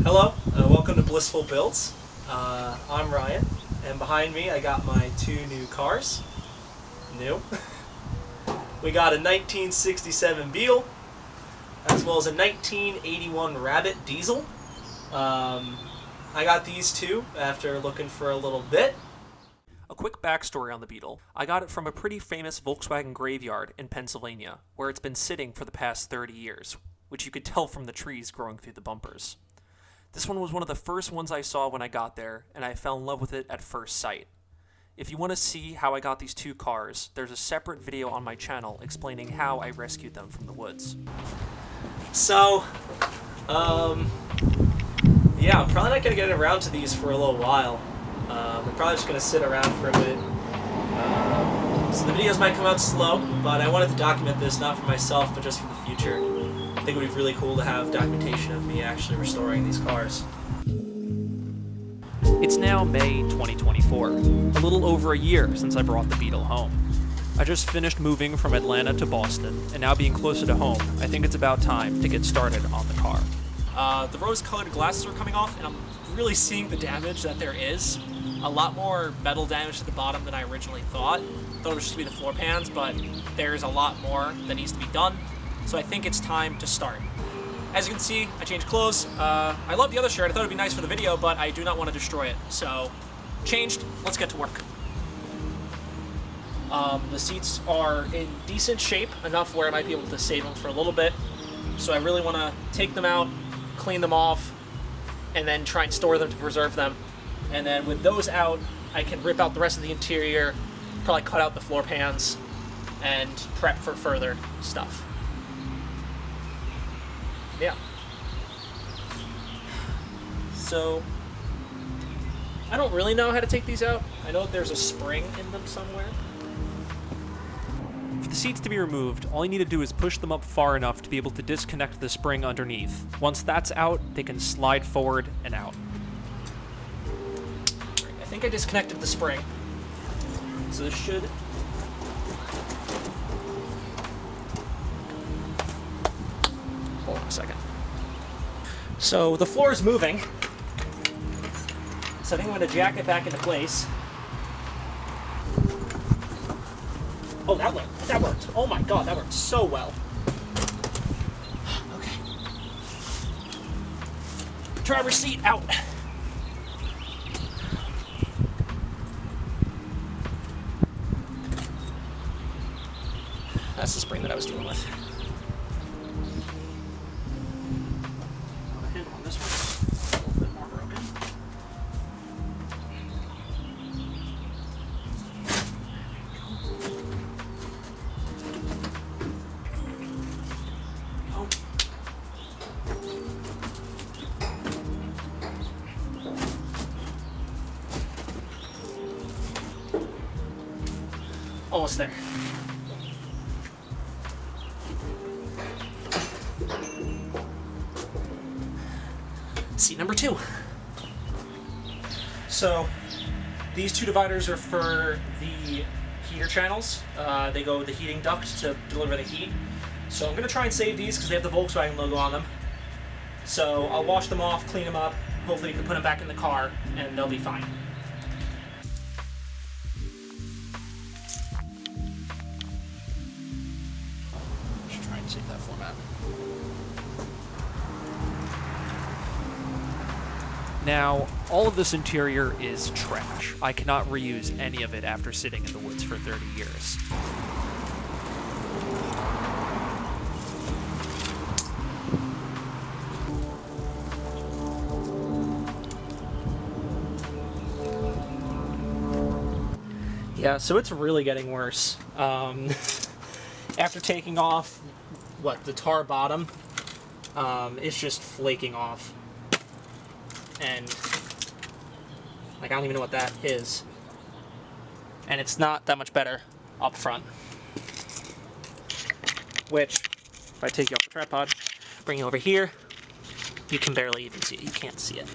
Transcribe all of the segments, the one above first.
Hello, welcome to Blissful Builds. I'm Ryan, and behind me I got my two new cars. New. We got a 1967 Beetle, as well as a 1981 Rabbit diesel. I got these two after looking for a little bit. A quick backstory on the Beetle. I got it from a pretty famous Volkswagen graveyard in Pennsylvania, where it's been sitting for the past 30 years, which you could tell from the trees growing through the bumpers. This one was one of the first ones I saw when I got there, and I fell in love with it at first sight. If you want to see how I got these two cars, there's a separate video on my channel explaining how I rescued them from the woods. So, yeah, I'm probably not going to get around to these for a little while. We're probably just going to sit around for a bit. So the videos might come out slow, but I wanted to document this not for myself, but just for the future. I think it would be really cool to have documentation of me actually restoring these cars. It's now May 2024, a little over a year since I brought the Beetle home. I just finished moving from Atlanta to Boston, and now being closer to home, I think it's about time to get started on the car. The rose-colored glasses are coming off, and I'm really seeing the damage that there is. A lot more metal damage to the bottom than I originally thought. Thought it was just going to be the floor pans, but there's a lot more that needs to be done. So I think it's time to start. As you can see, I changed clothes. I love the other shirt. I thought it'd be nice for the video, but I do not want to destroy it. So, changed. Let's get to work. The seats are in decent shape, enough where I might be able to save them for a little bit. So I really want to take them out, clean them off, and then try and store them to preserve them. And then with those out, I can rip out the rest of the interior, probably cut out the floor pans, and prep for further stuff. Yeah. So, I don't really know how to take these out. I know there's a spring in them somewhere. For the seats to be removed, all you need to do is push them up far enough to be able to disconnect the spring underneath. Once that's out, they can slide forward and out. I think I disconnected the spring. So this should... Hold on a second. So the floor is moving. So I think I'm going to jack it back into place. Oh, that worked. Oh my god, that worked so well. Okay. Driver's seat out. That's the spring that I was dealing with. The handle on this one's a little bit more broken. Almost there. Seat number 2. So these two dividers are for the heater channels. They go with the heating duct to deliver the heat. So I'm going to try and save these because they have the Volkswagen logo on them. So I'll wash them off, clean them up. Hopefully you can put them back in the car and they'll be fine. Should try and save that format. Now, all of this interior is trash. I cannot reuse any of it after sitting in the woods for 30 years. Yeah, so it's really getting worse. After taking off, the tar bottom, it's just flaking off. And, I don't even know what that is. And it's not that much better up front. Which, if I take you off the tripod, bring you over here, you can barely even see it. You can't see it.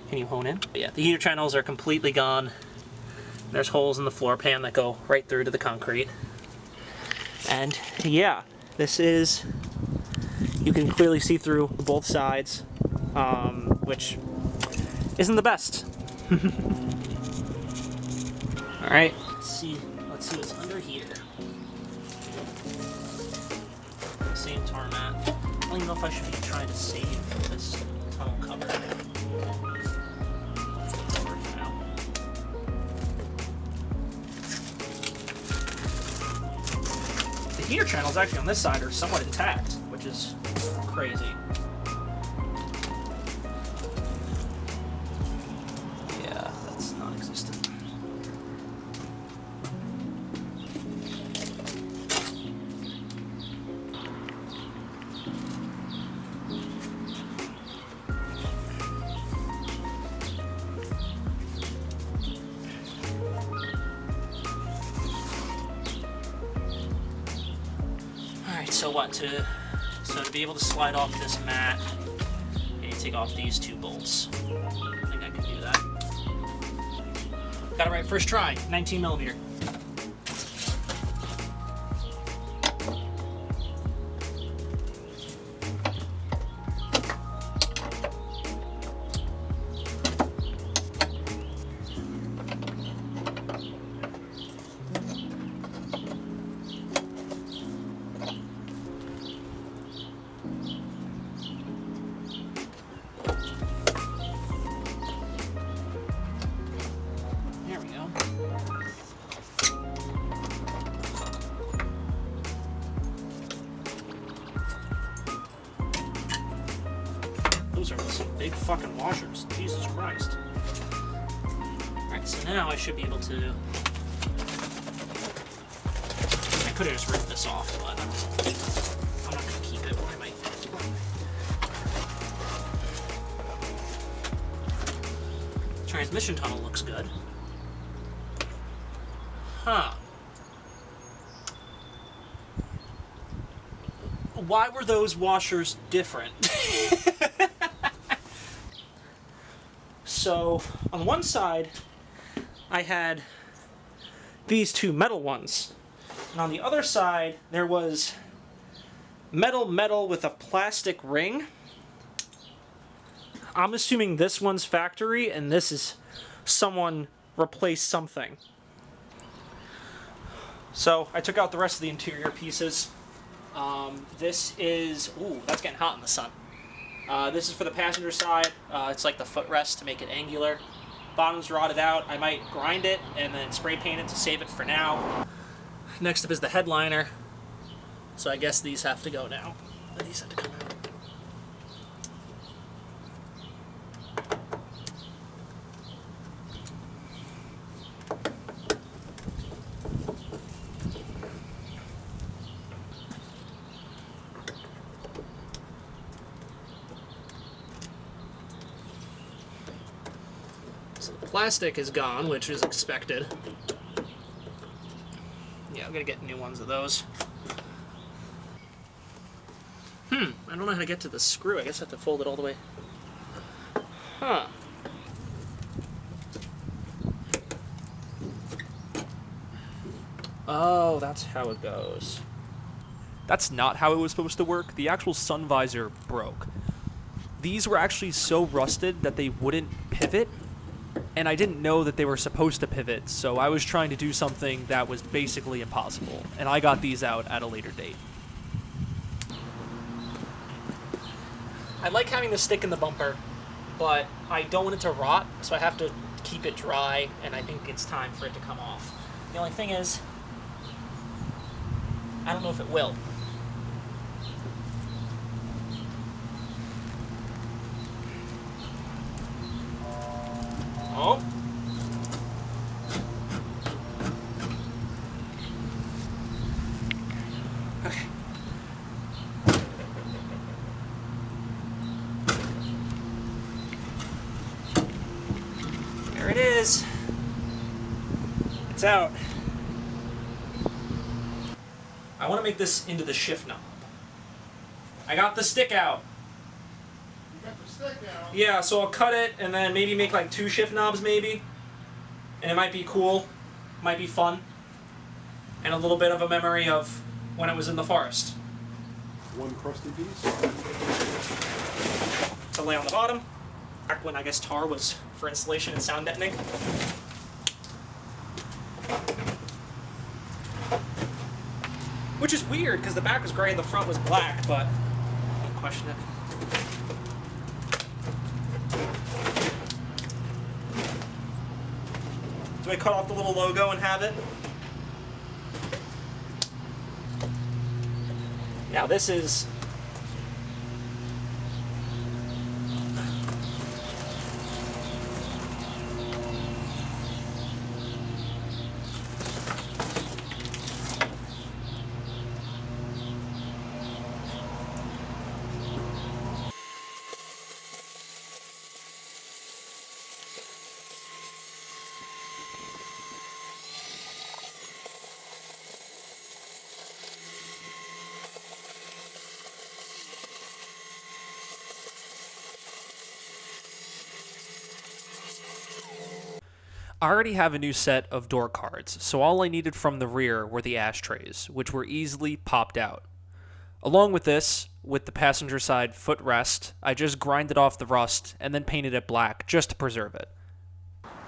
Can you hone in? But yeah, the heater channels are completely gone. There's holes in the floor pan that go right through to the concrete. And yeah, this is, you can clearly see through both sides. which isn't the best. All right, let's see what's under here. Same tarmac. I don't even know if I should be trying to save this tunnel cover. For now. The heater channels actually on this side are somewhat intact, which is crazy. Yeah, that's non-existent. So to be able to slide off this mat, you need to take off these two bolts. I think I can do that. Got it right first try, 19 millimeter. Those are some big fucking washers. Jesus Christ. Alright, so now I should be able to... I could have just ripped this off, but I'm not going to keep it. I might... Transmission tunnel looks good. Huh. Why were those washers different? So, on one side, I had these two metal ones. And on the other side, there was metal with a plastic ring. I'm assuming this one's factory, and this is someone replaced something. So, I took out the rest of the interior pieces. This is... Ooh, that's getting hot in the sun. This is for the passenger side. It's like the footrest to make it angular. Bottom's rotted out. I might grind it and then spray paint it to save it for now. Next up is the headliner. So I guess these have to go now. These have to come out. So the plastic is gone, which is expected. Yeah, I'm gonna get new ones of those. I don't know how to get to the screw. I guess I have to fold it all the way. Huh. Oh, that's how it goes. That's not how it was supposed to work. The actual sun visor broke. These were actually so rusted that they wouldn't pivot, and I didn't know that they were supposed to pivot, so I was trying to do something that was basically impossible, and I got these out at a later date. I like having the stick in the bumper, but I don't want it to rot, so I have to keep it dry, and I think it's time for it to come off. The only thing is, I don't know if it will. Oh. Okay. There it is. It's out. I want to make this into the shift knob. I got the stick out. You got the stick out? Yeah, so I'll cut it and then maybe make like 2 shift knobs maybe. And it might be cool. Might be fun. And a little bit of a memory of when it was in the forest. One crusty piece. To lay on the bottom. Back when I guess tar was for insulation and sound deadening. Which is weird because the back was gray and the front was black, but I don't question it. Do I cut off the little logo and have it? Now this is I already have a new set of door cards, so all I needed from the rear were the ashtrays, which were easily popped out. Along with this, with the passenger side footrest, I just grinded off the rust and then painted it black just to preserve it.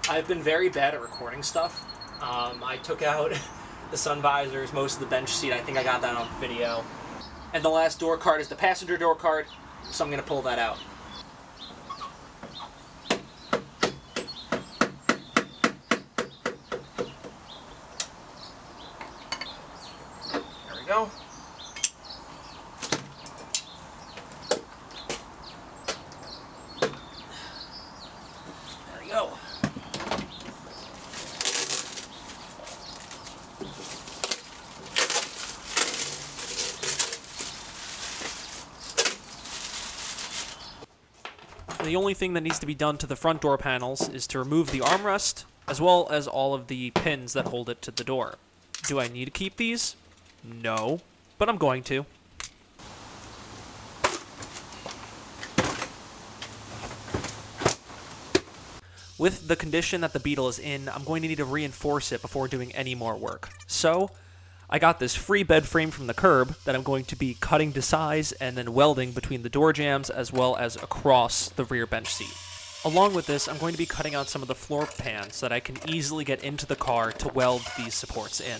I've been very bad at recording stuff. I took out the sun visors, most of the bench seat. I think I got that on video. And the last door card is the passenger door card, so I'm going to pull that out. There we go. There we go. The only thing that needs to be done to the front door panels is to remove the armrest, as well as all of the pins that hold it to the door. Do I need to keep these? No, but I'm going to. With the condition that the Beetle is in, I'm going to need to reinforce it before doing any more work. So, I got this free bed frame from the curb that I'm going to be cutting to size and then welding between the door jambs as well as across the rear bench seat. Along with this, I'm going to be cutting out some of the floor pans so that I can easily get into the car to weld these supports in.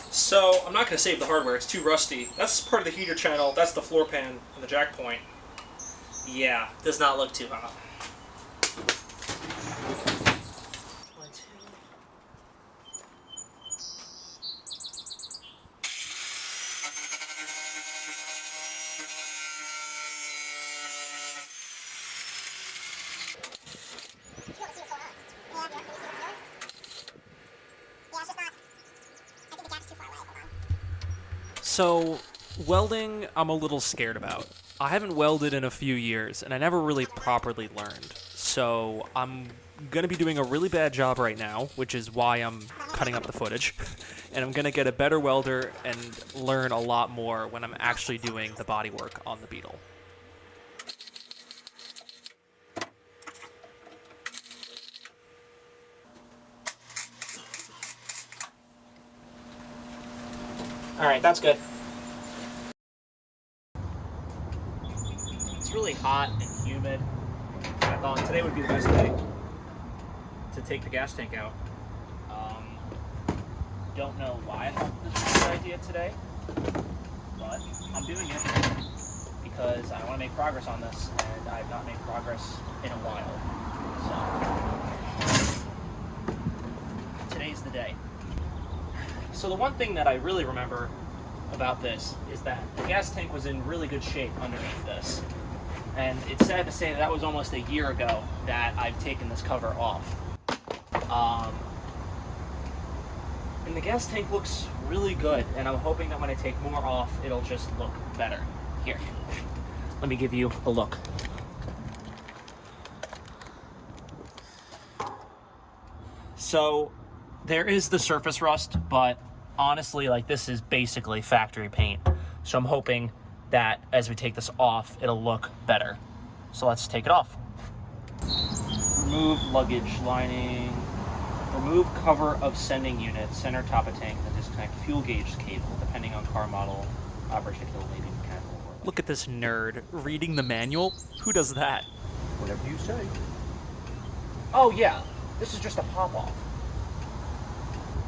So, I'm not going to save the hardware, it's too rusty. That's part of the heater channel, that's the floor pan and the jack point. Yeah, does not look too hot. So, welding, I'm a little scared about. I haven't welded in a few years, and I never really properly learned. So, I'm going to be doing a really bad job right now, which is why I'm cutting up the footage. And I'm going to get a better welder and learn a lot more when I'm actually doing the bodywork on the Beetle. Alright, that's good. It's really hot and humid. I thought today would be the best day to take the gas tank out. Don't know why I thought this was a good idea today, but I'm doing it because I want to make progress on this, and I have not made progress in a while. So, today's the day. So the one thing that I really remember about this is that the gas tank was in really good shape underneath this. And it's sad to say that was almost a year ago that I've taken this cover off. And the gas tank looks really good, and I'm hoping that when I take more off, it'll just look better. Here, let me give you a look. So, there is the surface rust, but honestly, like, this is basically factory paint. So I'm hoping that as we take this off, it'll look better. So let's take it off. Remove luggage lining. Remove cover of sending unit, center top of tank, and disconnect fuel gauge cable, depending on car model, particularly mechanical. Look at this nerd reading the manual. Who does that? Whatever you say. Oh yeah, this is just a pop-off.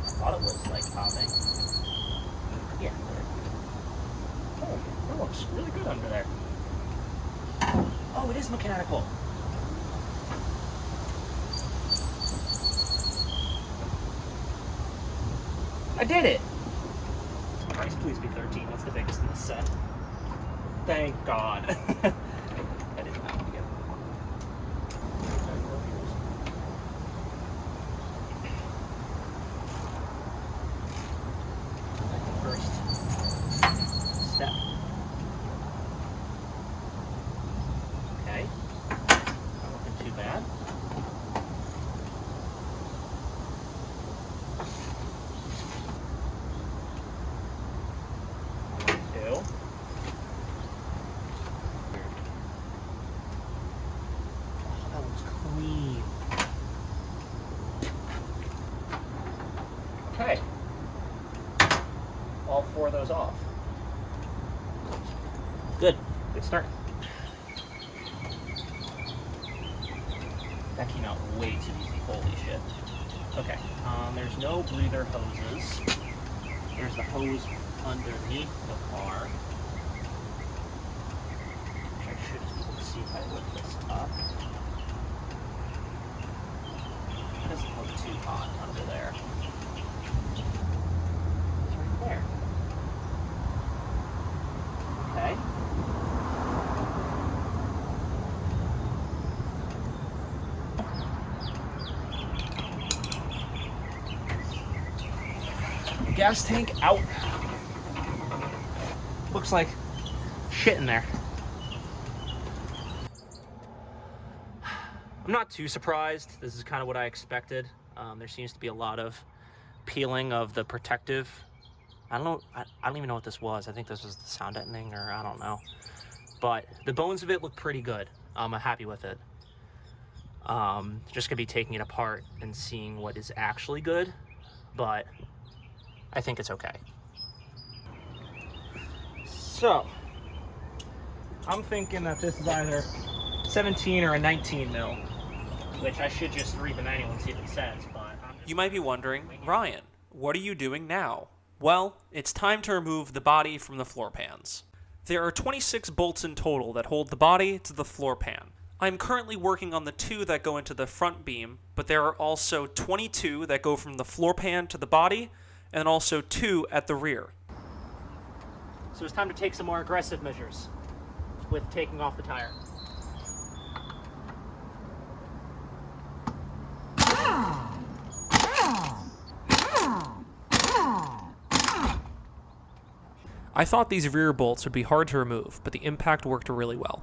I thought it was like popping. Yeah. Oh, that looks really good under there. Oh, it is mechanical. I did it! Christ, please be 13. That's the biggest in the set. Thank God. I didn't have to get first step. Okay. Not looking too bad. Two. Oh, that looks clean. Okay. All four of those off. Good. Good start. That came out way too easy. Holy shit. Okay. There's no breather hoses. There's the hose underneath the car. Which I should be able to see if I lift this up. It doesn't look too hot under there. It's right there. Okay. Gas tank out. Looks like shit in there. I'm not too surprised. This is kind of what I expected. There seems to be a lot of peeling of the protective. I don't even know what this was. I think this was the sound deadening, or I don't know. But the bones of it look pretty good. I'm happy with it. Just gonna be taking it apart and seeing what is actually good, but I think it's okay. So, I'm thinking that this is either 17 or a 19 mil, which I should just read the manual and see what it says, but You might be wondering, Ryan, what are you doing now? Well, it's time to remove the body from the floor pans. There are 26 bolts in total that hold the body to the floor pan. I'm currently working on the 2 that go into the front beam, but there are also 22 that go from the floor pan to the body, and also 2 at the rear. so it's time to take some more aggressive measures with taking off the tire. I thought these rear bolts would be hard to remove, but the impact worked really well.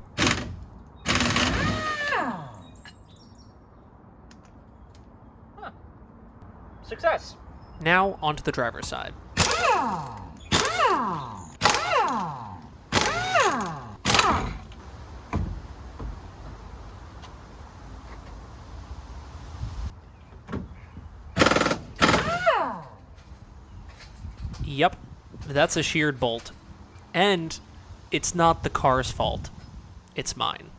Huh. Success. Now, onto the driver's side. Yep, that's a sheared bolt. And it's not the car's fault. It's mine.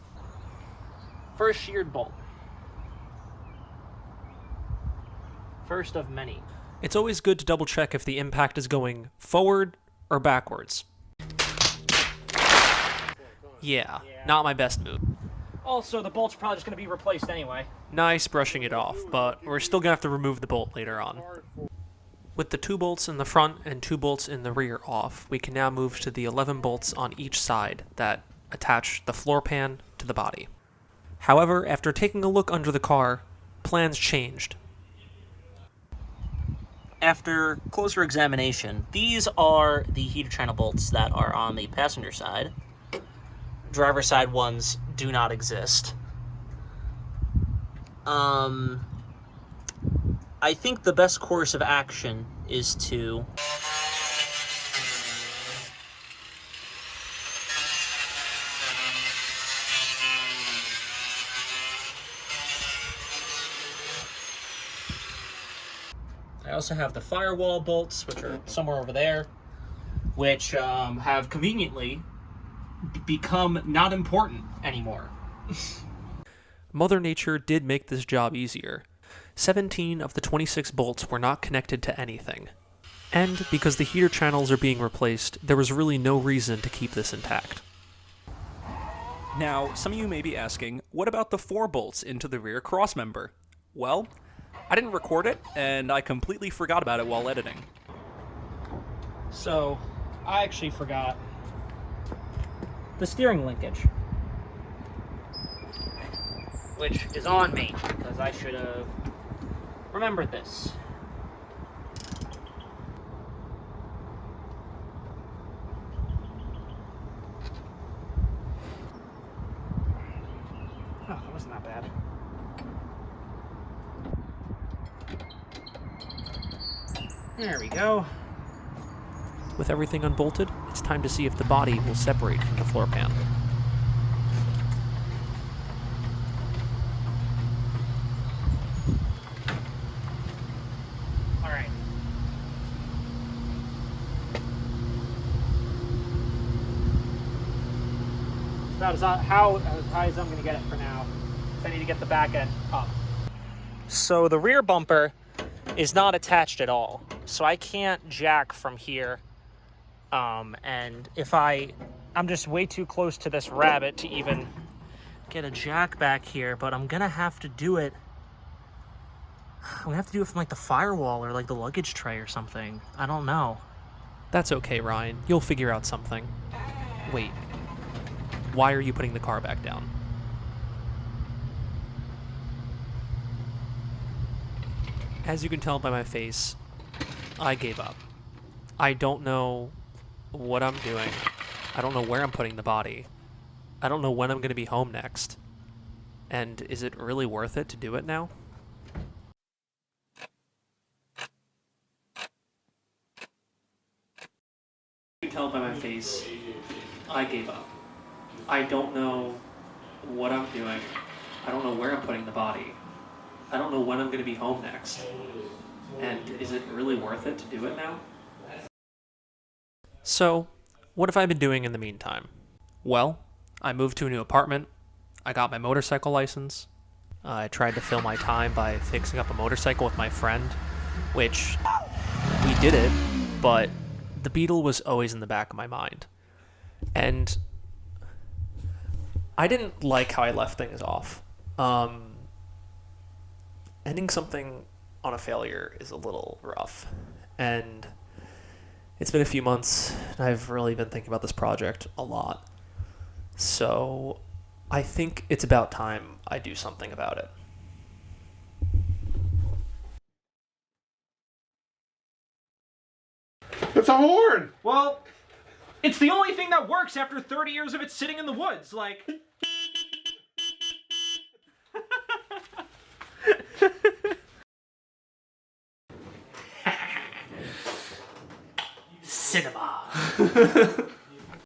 First sheared bolt. First of many. It's always good to double check if the impact is going forward or backwards. Yeah, not my best move. Also, the bolt's probably just going to be replaced anyway. Nice brushing it off, but we're still gonna have to remove the bolt later on. With the 2 bolts in the front and 2 bolts in the rear off, we can now move to the 11 bolts on each side that attach the floor pan to the body. However, after taking a look under the car, plans changed. After closer examination, these are the heater channel bolts that are on the passenger side. Driver side ones do not exist. I think the best course of action is to I also have the firewall bolts, which are somewhere over there, which have conveniently become not important anymore. Mother Nature did make this job easier. 17 of the 26 bolts were not connected to anything. And because the heater channels are being replaced, there was really no reason to keep this intact. Now, some of you may be asking, what about the 4 bolts into the rear crossmember? Well, I didn't record it, and I completely forgot about it while editing. So, I actually forgot the steering linkage, which is on me, because I should have remembered this. Oh, that wasn't that bad. There we go. With everything unbolted, it's time to see if the body will separate from the floor pan. All right. About as high as I'm going to get it for now. So I need to get the back end up. So the rear bumper is not attached at all. So I can't jack from here. And if I'm just way too close to this rabbit to even get a jack back here, but I'm going to have to do it. I'm going to have to do it from like the firewall or like the luggage tray or something. I don't know. That's okay, Ryan. You'll figure out something. Wait. Why are you putting the car back down? As you can tell by my face, I gave up. I don't know what I'm doing. I don't know where I'm putting the body. I don't know when I'm going to be home next. And is it really worth it to do it now? You can tell by my face, I gave up. I don't know what I'm doing. I don't know where I'm putting the body. I don't know when I'm going to be home next. And is it really worth it to do it now? So, what have I been doing in the meantime? Well, I moved to a new apartment. I got my motorcycle license. I tried to fill my time by fixing up a motorcycle with my friend, which we did it, but the Beetle was always in the back of my mind. And I didn't like how I left things off. Ending something on a failure is a little rough. And it's been a few months, and I've really been thinking about this project a lot. So I think it's about time I do something about it. It's a horn! Well, it's the only thing that works after 30 years of it sitting in the woods. Like, Cinema.